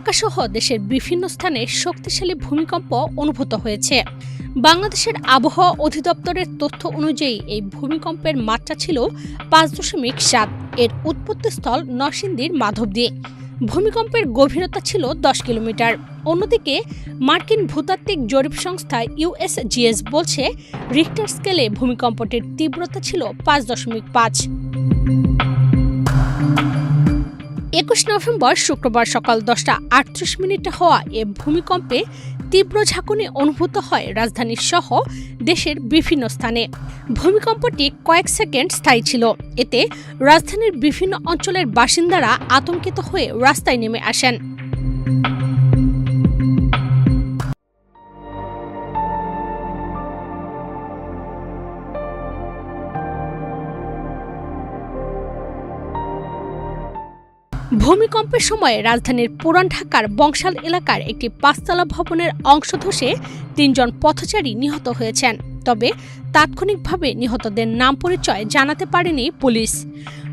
ঢাকাসহ দেশের বিভিন্ন স্থানে শক্তিশালী ভূমিকম্প অনুভূত হয়েছে। বাংলাদেশের আবহাওয়া অধিদপ্তরের তথ্য অনুযায়ী এই ভূমিকম্পের মাত্রা ছিল 5.7। এর উৎপত্তিস্থল নরসিংদীর মাধবদী। ভূমিকম্পের গভীরতা ছিল 10 কিলোমিটার। অন্যদিকে মার্কিন ভূতাত্ত্বিক জরিপ সংস্থা USGS বলছে, রিক্টার স্কেলে ভূমিকম্পটির তীব্রতা ছিল 5.5। 21 নভেম্বর শুক্রবার সকাল 10:38 হওয়া এ ভূমিকম্পে তীব্র ঝাঁকুনি অনুভূত হয় রাজধানী সহ দেশের বিভিন্ন স্থানে। ভূমিকম্পটি কয়েক সেকেন্ড স্থায়ী ছিল। এতে রাজধানীর বিভিন্ন অঞ্চলের বাসিন্দারা আতঙ্কিত হয়ে রাস্তায় নেমে আসেন। ভূমিকম্পের সময় রাজধানীর পুরান ঢাকার বংশাল এলাকার একটি 5তলা ভবনের অংশ ধসে 3 জন পথচারী নিহত হয়েছেন। তবে তাৎক্ষণিকভাবে নিহতদের নাম পরিচয় জানাতে পারেনি পুলিশ।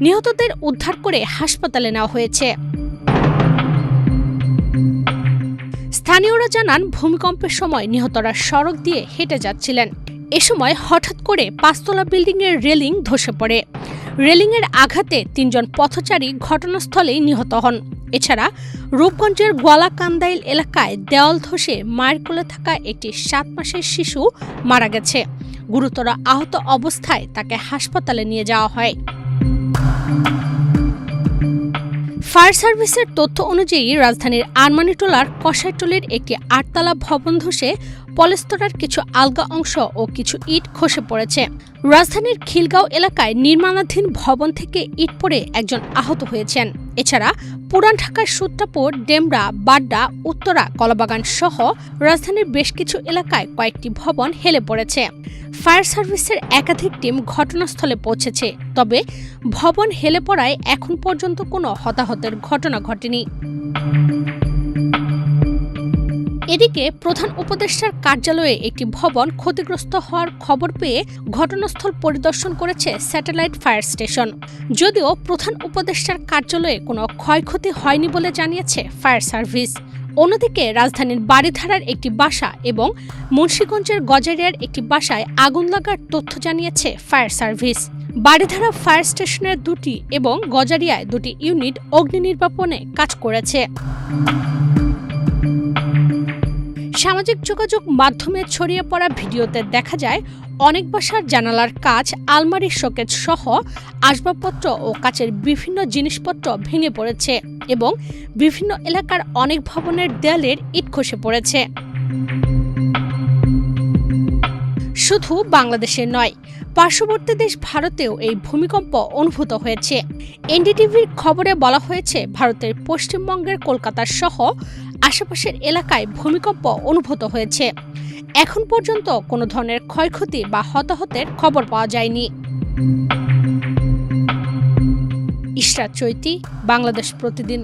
নিহতদের উদ্ধার করে হাসপাতালে নেওয়া হয়েছে। স্থানীয়রা জানান, ভূমিকম্পের সময় নিহতরা সড়ক দিয়ে হেঁটে যাচ্ছিলেন। এ সময় হঠাৎ করে 5তলা বিল্ডিংয়ের রেলিং ধসে পড়ে। রেলিংয়ের আঘাতে 3 জন পথচারী ঘটনাস্থলেই নিহত হন। এছাড়া রূপগঞ্জের গোয়ালাকান্দাইল এলাকায় দেওয়াল ধসে মায়ের কোলে থাকা একটি 7 মাসের শিশু মারা গেছে। গুরুতর আহত অবস্থায় তাকে হাসপাতালে নিয়ে যাওয়া হয়। ফায়ার সার্ভিসের তথ্য অনুযায়ী রাজধানীর আরমানিটোলার কসাইটলির একটি 8তলা ভবন ধসে পলেস্তরার কিছু আলগা অংশ ও কিছু ইট খসে পড়েছে। রাজধানীর খিলগাঁও এলাকায় নির্মাণাধীন ভবন থেকে ইট পড়ে একজন আহত হয়েছেন। এছাড়া পুরান ঢাকার সূত্রাপুর, ডেমরা, বাড্ডা, উত্তরা, কলাবাগান সহ রাজধানীর বেশ কিছু এলাকায় কয়েকটি ভবন হেলে পড়েছে। ফায়ার সার্ভিসের একাধিক টিম ঘটনাস্থলে পৌঁছেছে। তবে ভবন হেলে পড়ায় এখন পর্যন্ত কোনো হতাহতের ঘটনা ঘটেনি। এদিকে প্রধান উপদেষ্টার কার্যালয়ে একটি ভবন ক্ষতিগ্রস্ত হওয়ার খবর পেয়ে ঘটনাস্থল পরিদর্শন করেছে স্যাটেলাইট ফায়ার স্টেশন। যদিও প্রধান উপদেষ্টার কার্যালয়ে কোনো ক্ষয়ক্ষতি হয়নি বলে জানিয়েছে ফায়ার সার্ভিস। অন্যদিকে রাজধানীর বারিধারার একটি বাসা এবং মুন্সিগঞ্জের গজারিয়ার একটি বাসায় আগুন লাগার তথ্য জানিয়েছে ফায়ার সার্ভিস। বারিধারা ফায়ার স্টেশনের 2টি এবং গজারিয়ায় 2টি ইউনিট অগ্নি নির্বাপনে কাজ করেছে। সামাজিক যোগাযোগ মাধ্যমে ছড়িয়ে পড়া ভিডিওতে দেখা যায়, অনেক বাসার জানালার কাচ, আলমারি, শোকেজ সহ আসবাবপত্র ও কাচের বিভিন্ন জিনিসপত্র ভেঙে পড়েছে এবং বিভিন্ন এলাকার অনেক ভবনের দেয়ালের ইট খসে পড়েছে। শুধু বাংলাদেশে নয়, পার্শ্ববর্তী দেশ ভারতেও এই ভূমিকম্প অনুভূত হয়েছে। এনডিটিভির খবরে বলা হয়েছে, ভারতের পশ্চিমবঙ্গের কলকাতা সহ আশেপাশের এলাকায় ভূমিকম্প অনুভূত হয়েছে। এখন পর্যন্ত কোনো ধরনের ক্ষয়ক্ষতি বা হতাহতের খবর পাওয়া যায়নি। ইশরাত চৈতি, বাংলাদেশ প্রতিদিন।